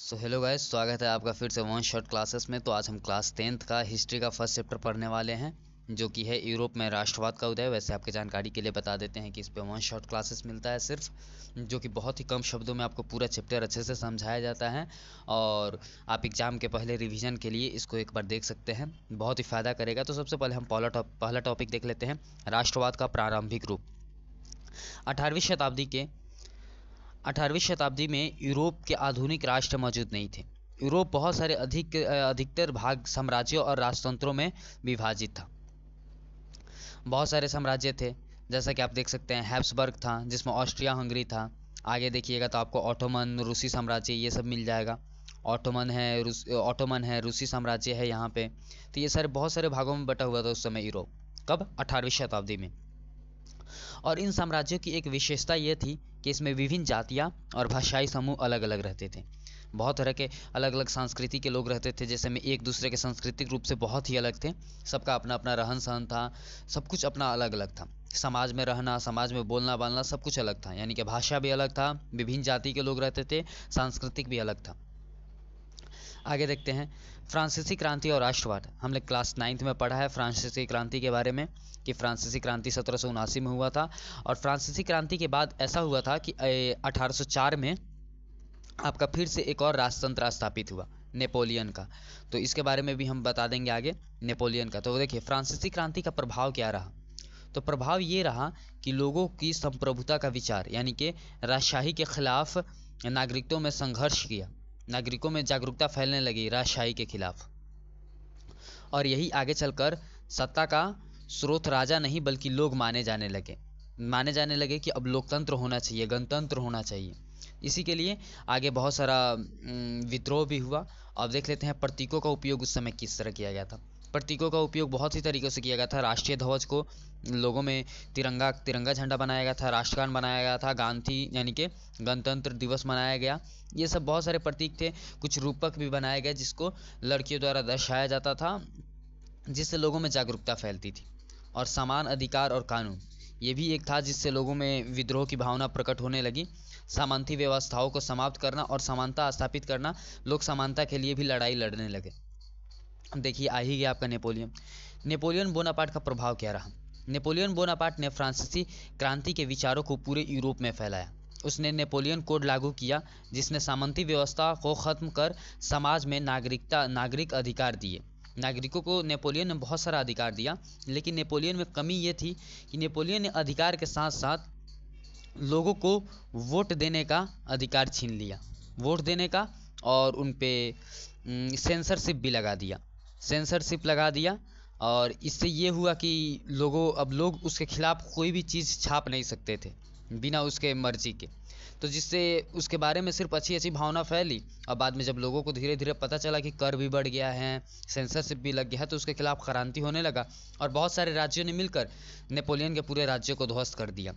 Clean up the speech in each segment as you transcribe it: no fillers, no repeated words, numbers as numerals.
So hello guys, स्वागत है आपका फिर से वन शॉट क्लासेस में। तो आज हम क्लास 10th का हिस्ट्री का फर्स्ट चैप्टर पढ़ने वाले हैं, जो कि है यूरोप में राष्ट्रवाद का उदय। वैसे आपके जानकारी के लिए बता देते हैं कि इस पे वन शॉट क्लासेस मिलता है सिर्फ, जो कि बहुत ही कम शब्दों में आपको पूरा चैप्टर अच्छे से समझाया जाता है। और आप एग्ज़ाम के पहले रिवीजन के लिए इसको एक बार देख सकते हैं, बहुत ही फ़ायदा करेगा। तो सबसे पहले हम पहला टॉपिक देख लेते हैं, राष्ट्रवाद का प्रारंभिक रूप। 18वीं शताब्दी के 18वीं शताब्दी में यूरोप के आधुनिक राष्ट्र मौजूद नहीं थे। यूरोप बहुत सारे अधिकतर भाग साम्राज्यों और राजतंत्रों में विभाजित था। बहुत सारे साम्राज्य थे, जैसा कि आप देख सकते हैं हैब्सबर्ग था, जिसमें ऑस्ट्रिया हंगरी था। आगे देखिएगा तो आपको ऑटोमन रूसी साम्राज्य ये सब मिल जाएगा। ऑटोमन है, रूसी साम्राज्य है यहाँ पे। तो ये सारे बहुत सारे भागों में बटा हुआ था उस समय यूरोप। कब? 18वीं शताब्दी में। और इन साम्राज्यों की एक विशेषता ये थी कि इसमें विभिन्न जातियाँ और भाषाई समूह अलग अलग रहते थे। बहुत तरह के अलग अलग संस्कृति के लोग रहते थे, जैसे में एक दूसरे के सांस्कृतिक रूप से बहुत ही अलग थे। सबका अपना अपना रहन सहन था, सब कुछ अपना अलग अलग था। समाज में रहना, समाज में बोलना बालना सब कुछ अलग था, यानी कि भाषा भी अलग था, विभिन्न जाति के लोग रहते थे, सांस्कृतिक भी अलग था। आगे देखते हैं फ्रांसीसी क्रांति और राष्ट्रवाद। हमने क्लास 9th में पढ़ा है फ्रांसीसी क्रांति के बारे में, कि फ्रांसीसी क्रांति 1779 में हुआ था। और फ्रांसीसी क्रांति के बाद ऐसा हुआ था कि 1804 में आपका फिर से एक और राजतंत्र स्थापित हुआ, नेपोलियन का। तो इसके बारे में भी हम बता देंगे आगे, नेपोलियन का। तो देखिए फ्रांसीसी क्रांति का प्रभाव क्या रहा। तो प्रभाव ये रहा कि लोगों की संप्रभुता का विचार, यानी कि राजशाही के खिलाफ नागरिकों में संघर्ष किया, नागरिकों में जागरूकता फैलने लगी राजशाही के खिलाफ। और यही आगे चलकर सत्ता का स्रोत राजा नहीं बल्कि लोग माने जाने लगे कि अब लोकतंत्र होना चाहिए, गणतंत्र होना चाहिए। इसी के लिए आगे बहुत सारा विद्रोह भी हुआ। अब देख लेते हैं प्रतीकों का उपयोग उस समय किस तरह किया गया था। प्रतीकों का उपयोग बहुत ही तरीक़ों से किया गया था। राष्ट्रीय ध्वज को लोगों में तिरंगा झंडा बनाया गया था, राष्ट्रगान बनाया गया था, गांधी यानी कि गणतंत्र दिवस मनाया गया। ये सब बहुत सारे प्रतीक थे। कुछ रूपक भी बनाए गए जिसको लड़कियों द्वारा दर्शाया जाता था, जिससे लोगों में जागरूकता फैलती थी। और समान अधिकार और कानून, ये भी एक था जिससे लोगों में विद्रोह की भावना प्रकट होने लगी। सामंती व्यवस्थाओं को समाप्त करना और समानता स्थापित करना, लोग समानता के लिए भी लड़ाई लड़ने लगे। देखिए आ ही गया आपका नेपोलियन बोनापार्ट का प्रभाव क्या रहा। नेपोलियन बोनापार्ट ने फ्रांसीसी क्रांति के विचारों को पूरे यूरोप में फैलाया। उसने नेपोलियन कोड लागू किया, जिसने सामंती व्यवस्था को खत्म कर समाज में नागरिक अधिकार दिए। नागरिकों को नेपोलियन ने बहुत सारा अधिकार दिया, लेकिन नेपोलियन में कमी ये थी कि नेपोलियन ने अधिकार के साथ साथ लोगों को वोट देने का अधिकार छीन लिया, वोट देने का। और उन पे सेंसरशिप भी लगा दिया। और इससे ये हुआ कि लोग उसके खिलाफ कोई भी चीज़ छाप नहीं सकते थे बिना उसके मर्जी के। तो जिससे उसके बारे में सिर्फ अच्छी भावना फैली। और बाद में जब लोगों को धीरे धीरे पता चला कि कर भी बढ़ गया है, सेंसरशिप भी लग गया है, तो उसके खिलाफ क्रांति होने लगा। और बहुत सारे राज्यों ने मिलकर नेपोलियन के पूरे राज्य को ध्वस्त कर दिया।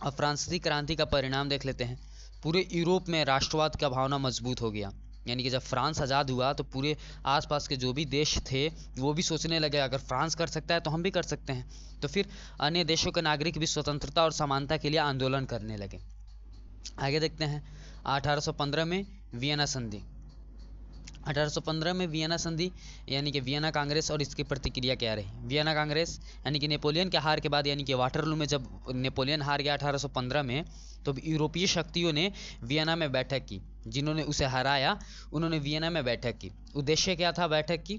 अब फ्रांसीसी क्रांति का परिणाम देख लेते हैं। पूरे यूरोप में राष्ट्रवाद का भावना मजबूत हो गया, यानी कि जब फ्रांस आज़ाद हुआ तो पूरे आसपास के जो भी देश थे वो भी सोचने लगे अगर फ्रांस कर सकता है तो हम भी कर सकते हैं। तो फिर अन्य देशों के नागरिक भी स्वतंत्रता और समानता के लिए आंदोलन करने लगे। आगे देखते हैं 1815 में वियना संधि। 1815 में वियना संधि यानी कि वियना कांग्रेस, और इसकी प्रतिक्रिया क्या रही। वियना कांग्रेस यानी कि नेपोलियन के हार के बाद, यानी कि वाटरलू में जब नेपोलियन हार गया 1815 में, तो यूरोपीय शक्तियों ने वियना में बैठक की। जिन्होंने उसे हराया उन्होंने वियना में बैठक की। उद्देश्य क्या था बैठक की?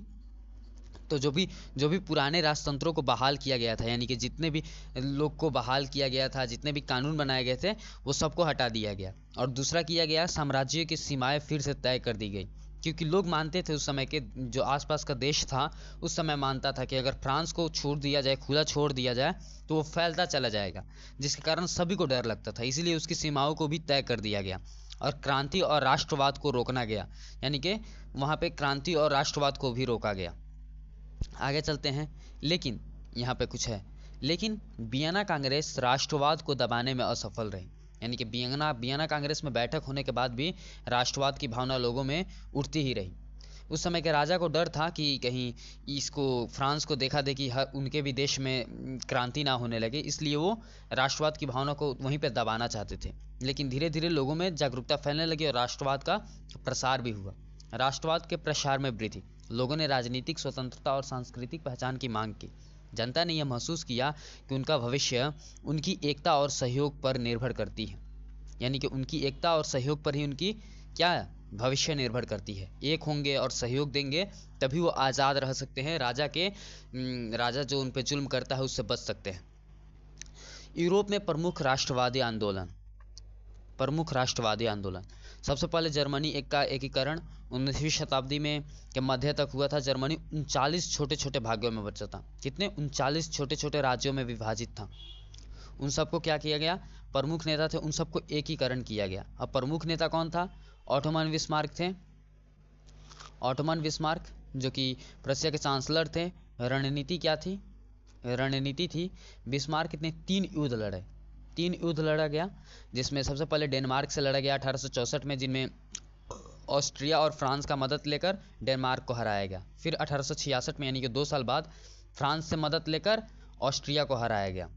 तो जो भी पुराने राजतंत्रों को बहाल किया गया था, यानी कि जितने भी लोग को बहाल किया गया था, जितने भी कानून बनाए गए थे, वो सबको हटा दिया गया। और दूसरा किया गया, साम्राज्य की सीमाएं फिर से तय कर दी गई। क्योंकि लोग मानते थे, उस समय के जो आसपास का देश था उस समय मानता था कि अगर फ्रांस को छोड़ दिया जाए, खुला छोड़ दिया जाए, तो वो फैलता चला जाएगा, जिसके कारण सभी को डर लगता था। इसीलिए उसकी सीमाओं को भी तय कर दिया गया और क्रांति और राष्ट्रवाद को रोकना गया, यानी कि वहाँ पे क्रांति और राष्ट्रवाद को भी रोका गया। आगे चलते हैं। लेकिन यहाँ पे कुछ है, लेकिन वियना कांग्रेस राष्ट्रवाद को दबाने में असफल रही। यानी कि वियना कांग्रेस में बैठक होने के बाद भी राष्ट्रवाद की भावना लोगों में उठती ही रही। उस समय के राजा को डर था कि कहीं इसको फ्रांस को देखा देखी उनके भी देश में क्रांति ना होने लगे, इसलिए वो राष्ट्रवाद की भावना को वहीं पर दबाना चाहते थे। लेकिन धीरे धीरे लोगों में जागरूकता फैलने लगी और राष्ट्रवाद का प्रसार भी हुआ। राष्ट्रवाद के प्रसार में वृद्धि, लोगों ने राजनीतिक स्वतंत्रता और सांस्कृतिक पहचान की मांग की। जनता ने यह महसूस किया कि उनका भविष्य उनकी एकता और सहयोग पर निर्भर करती है, यानी कि उनकी एकता और सहयोग पर ही उनकी क्या भविष्य निर्भर करती है। एक होंगे और सहयोग देंगे तभी वो आज़ाद रह सकते हैं, राजा जो उन पर जुल्म करता है उससे बच सकते हैं। यूरोप में प्रमुख राष्ट्रवादी आंदोलन, सबसे पहले जर्मनी का एकीकरण 19वीं शताब्दी में के मध्य तक हुआ था। जर्मनी 39 छोटे छोटे भागों में बचा था। कितने? 39 छोटे छोटे राज्यों में विभाजित था। उन सबको क्या किया गया? प्रमुख नेता थे, उन सबको एकीकरण किया गया। अब प्रमुख नेता कौन था? ऑटोमन बिस्मार्क थे। ऑटोमन बिस्मार्क जो कि प्रशिया के चांसलर थे। रणनीति क्या थी? रणनीति थी बिस्मार्क ने 3 युद्ध लड़ा गया, जिसमें सबसे पहले डेनमार्क से लड़ा गया 1864 में, जिनमें ऑस्ट्रिया और फ्रांस का मदद लेकर डेनमार्क को हराया गया। फिर 1866 में, यानी कि 2 साल बाद, फ्रांस से मदद लेकर ऑस्ट्रिया को हराया गया।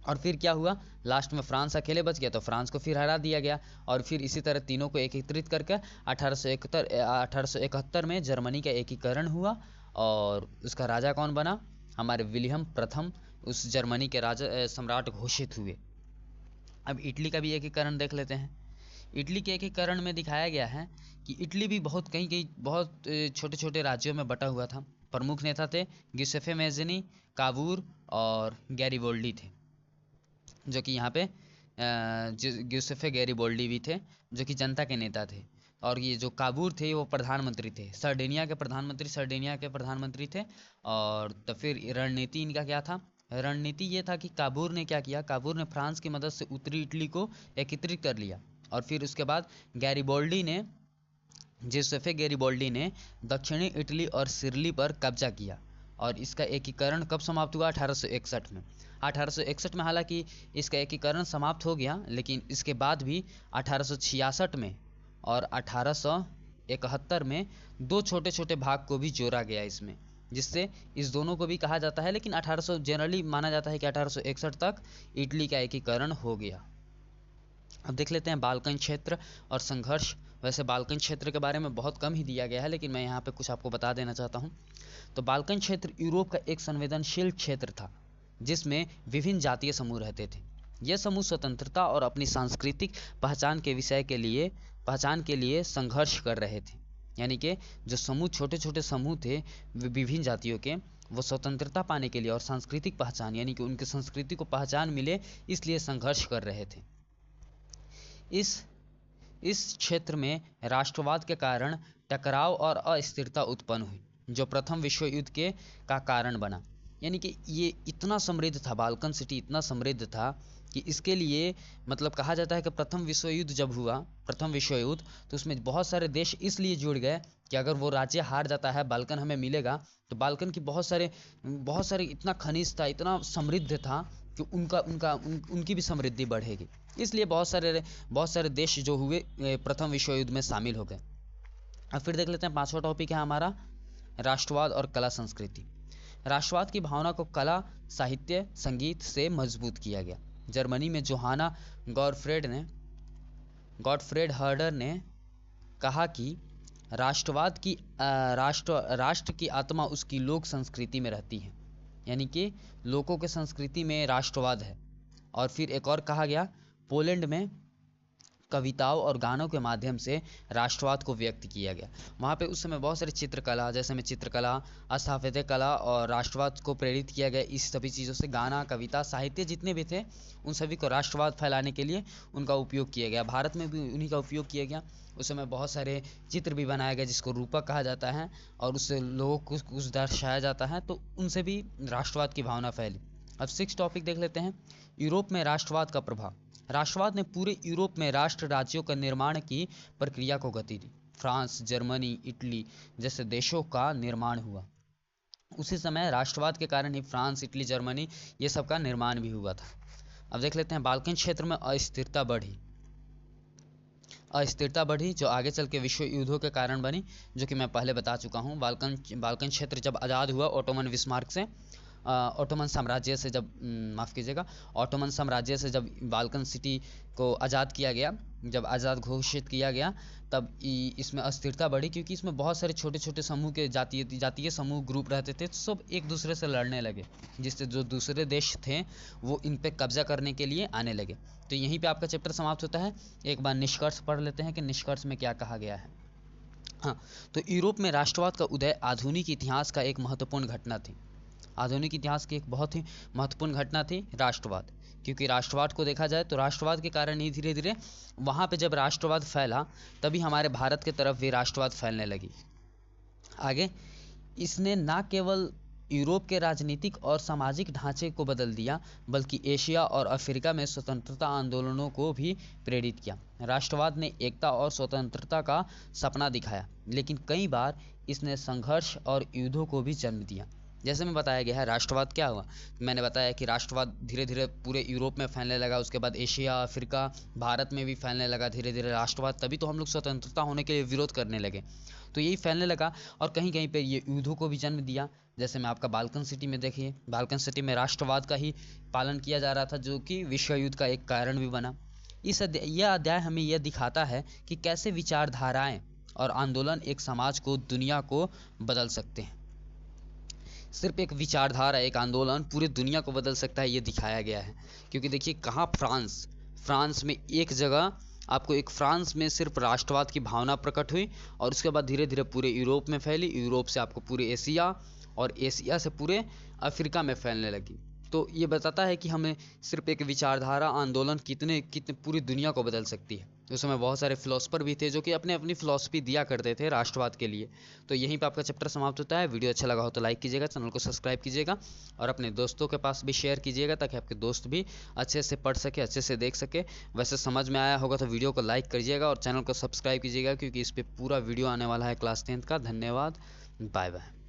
और फिर क्या हुआ? लास्ट में फ्रांस अकेले बच गया तो फ्रांस को फिर हरा दिया गया। और फिर इसी तरह तीनों को एकीकृत करके 1871 में जर्मनी का एकीकरण हुआ। और उसका राजा कौन बना? हमारे विलियम प्रथम उस जर्मनी के राजा सम्राट घोषित हुए। अब इटली का भी एकीकरण देख लेते हैं। इटली के एकीकरण में दिखाया गया है कि इटली भी कई बहुत छोटे छोटे राज्यों में बटा हुआ था। प्रमुख नेता थे गियुसेप्पे मैज़िनी, कावूर और गैरिबोल्डी थे, जो कि यहाँ पे गियुसेप्पे गैरिबोल्डी भी थे, जो कि जनता के नेता थे। और ये जो काबूर थे वो प्रधानमंत्री थे, सर्डिनिया के प्रधानमंत्री थे। और तो फिर रणनीति इनका क्या था? रणनीति ये था कि काबूर ने क्या किया? काबूर ने फ्रांस की मदद से उत्तरी इटली को एकत्रित कर लिया। और फिर उसके बाद गियुसेप्पे गैरिबोल्डी ने दक्षिणी इटली और सिरली पर कब्जा किया। और इसका एकीकरण कब समाप्त हुआ? 1861 में। 1861 में हालांकि इसका एकीकरण समाप्त हो गया, लेकिन इसके बाद भी 1866 में और 1871 में 2 छोटे छोटे भाग को भी जोड़ा गया इसमें, जिससे इस दोनों को भी कहा जाता है। लेकिन 1800 जनरली माना जाता है कि 1861 तक इटली का एकीकरण हो गया। अब देख लेते हैं बाल्कन क्षेत्र और संघर्ष। वैसे बाल्कन क्षेत्र के बारे में बहुत कम ही दिया गया है, लेकिन मैं यहाँ पे कुछ आपको बता देना चाहता हूँ। तो बाल्कन क्षेत्र यूरोप का एक संवेदनशील क्षेत्र था, जिसमें विभिन्न जातीय समूह रहते थे। यह समूह स्वतंत्रता और अपनी सांस्कृतिक पहचान के लिए संघर्ष कर रहे थे। यानी कि जो समूह, छोटे छोटे समूह थे विभिन्न जातियों के, वो स्वतंत्रता पाने के लिए और सांस्कृतिक पहचान, यानी कि उनकी संस्कृति को पहचान मिले, इसलिए संघर्ष कर रहे थे। इस क्षेत्र में राष्ट्रवाद के कारण टकराव और अस्थिरता उत्पन्न हुई, जो प्रथम विश्व युद्ध का कारण बना। यानी कि ये इतना समृद्ध था, बाल्कन सिटी इतना समृद्ध था कि इसके लिए मतलब कहा जाता है कि प्रथम विश्व युद्ध जब हुआ, तो उसमें बहुत सारे देश इसलिए जुड़ गए कि अगर वो राज्य हार जाता है, बाल्कन हमें मिलेगा, तो बाल्कन की बहुत सारे इतना खनिज था, इतना समृद्ध था कि उनकी भी समृद्धि बढ़ेगी। इसलिए बहुत सारे देश जो हुए प्रथम विश्व युद्ध में शामिल हो गए। अब फिर देख लेते हैं 5वां टॉपिक है हमारा राष्ट्रवाद और कला संस्कृति। राष्ट्रवाद की भावना को कला, साहित्य, संगीत से मजबूत किया गया। जर्मनी में जोहाना गॉटफ्रेड हर्डर ने कहा कि राष्ट्र की आत्मा उसकी लोक संस्कृति में रहती है, यानी कि लोगों के संस्कृति में राष्ट्रवाद है। और फिर एक और कहा गया, पोलैंड में कविताओं और गानों के माध्यम से राष्ट्रवाद को व्यक्त किया गया। वहाँ पे उस समय बहुत सारी चित्रकला, जैसे में चित्रकला, स्थापत्य कला और राष्ट्रवाद को प्रेरित किया गया। इस सभी चीज़ों से गाना, कविता, साहित्य जितने भी थे, उन सभी को राष्ट्रवाद फैलाने के लिए उनका उपयोग किया गया। भारत में भी उन्हीं का उपयोग किया गया। उस समय बहुत सारे चित्र भी बनाए गए जिसको रूपक कहा जाता है, और उससे लोगों को कुछ दर्शाया जाता है, तो उनसे भी राष्ट्रवाद की भावना फैली। अब 6 टॉपिक देख लेते हैं, यूरोप में राष्ट्रवाद का प्रभाव। राष्ट्रवाद ने पूरे यूरोप में राष्ट्र राज्यों का निर्माण की प्रक्रिया को गति दी। फ्रांस, जर्मनी, इटली जैसे देशों का निर्माण हुआ। उसी समय राष्ट्रवाद के कारण ही फ्रांस, इटली, जर्मनी ये सब का निर्माण भी हुआ था। अब देख लेते हैं बाल्कन क्षेत्र में अस्थिरता बढ़ी। अस्थिरता बढ़ी जो आगे चल के विश्व युद्धों के कारण बनी, जो कि मैं पहले बता चुका हूँ। बाल्कन क्षेत्र जब आज़ाद हुआ ओटोमन विस्मार्क से, ऑटोमन साम्राज्य से जब माफ़ कीजिएगा, ऑटोमन साम्राज्य से जब बाल्कन सिटी को आज़ाद किया गया, जब आज़ाद घोषित किया गया, तब इसमें अस्थिरता बढ़ी, क्योंकि इसमें बहुत सारे छोटे छोटे समूह के जातीय समूह ग्रुप रहते थे, तो सब एक दूसरे से लड़ने लगे, जिससे जो दूसरे देश थे वो इन पे कब्जा करने के लिए आने लगे। तो यहीं पे आपका चैप्टर समाप्त होता है। एक बार निष्कर्ष पढ़ लेते हैं कि निष्कर्ष में क्या कहा गया है। हाँ, तो यूरोप में राष्ट्रवाद का उदय आधुनिक इतिहास का एक महत्वपूर्ण घटना थी। आधुनिक इतिहास की एक बहुत ही महत्वपूर्ण घटना थी राष्ट्रवाद, क्योंकि राष्ट्रवाद को देखा जाए तो राष्ट्रवाद के कारण ही धीरे धीरे वहाँ पे जब राष्ट्रवाद फैला, तभी हमारे भारत के तरफ भी राष्ट्रवाद फैलने लगी। आगे, इसने न केवल यूरोप के राजनीतिक और सामाजिक ढांचे को बदल दिया, बल्कि एशिया और अफ्रीका में स्वतंत्रता आंदोलनों को भी प्रेरित किया। राष्ट्रवाद ने एकता और स्वतंत्रता का सपना दिखाया, लेकिन कई बार इसने संघर्ष और युद्धों को भी जन्म दिया। जैसे में बताया गया है राष्ट्रवाद क्या हुआ, मैंने बताया कि राष्ट्रवाद धीरे धीरे पूरे यूरोप में फैलने लगा, उसके बाद एशिया, अफ्रीका, भारत में भी फैलने लगा धीरे धीरे राष्ट्रवाद, तभी तो हम लोग स्वतंत्रता होने के लिए विरोध करने लगे। तो यही फैलने लगा और कहीं कहीं पे ये युद्धों को भी जन्म दिया। जैसे में आपका बाल्कन सिटी में देखिए, बाल्कन सिटी में राष्ट्रवाद का ही पालन किया जा रहा था, जो कि विश्व युद्ध का एक कारण भी बना। यह अध्याय हमें यह दिखाता है कि कैसे विचारधाराएं और आंदोलन एक समाज को, दुनिया को बदल सकते हैं। सिर्फ एक विचारधारा, एक आंदोलन पूरी दुनिया को बदल सकता है, ये दिखाया गया है। क्योंकि देखिए कहाँ फ्रांस में एक जगह आपको एक फ्रांस में सिर्फ राष्ट्रवाद की भावना प्रकट हुई और उसके बाद धीरे धीरे पूरे यूरोप में फैली, यूरोप से आपको पूरे एशिया और एशिया से पूरे अफ्रीका में फैलने लगी। तो ये बताता है कि हमें सिर्फ एक विचारधारा आंदोलन कितने पूरी दुनिया को बदल सकती है। उस समय बहुत सारे फिलोसफर भी थे जो कि अपने अपनी फिलॉसफी दिया करते थे राष्ट्रवाद के लिए। तो यहीं पे आपका चैप्टर समाप्त होता है। वीडियो अच्छा लगा हो तो लाइक कीजिएगा, चैनल को सब्सक्राइब कीजिएगा और अपने दोस्तों के पास भी शेयर कीजिएगा, ताकि आपके दोस्त भी अच्छे से पढ़ सके, अच्छे से देख सके। वैसे समझ में आया होगा तो वीडियो को लाइक करिएगा और चैनल को सब्सक्राइब कीजिएगा, क्योंकि इस पर पूरा वीडियो आने वाला है क्लास 10th का। धन्यवाद, बाय बाय।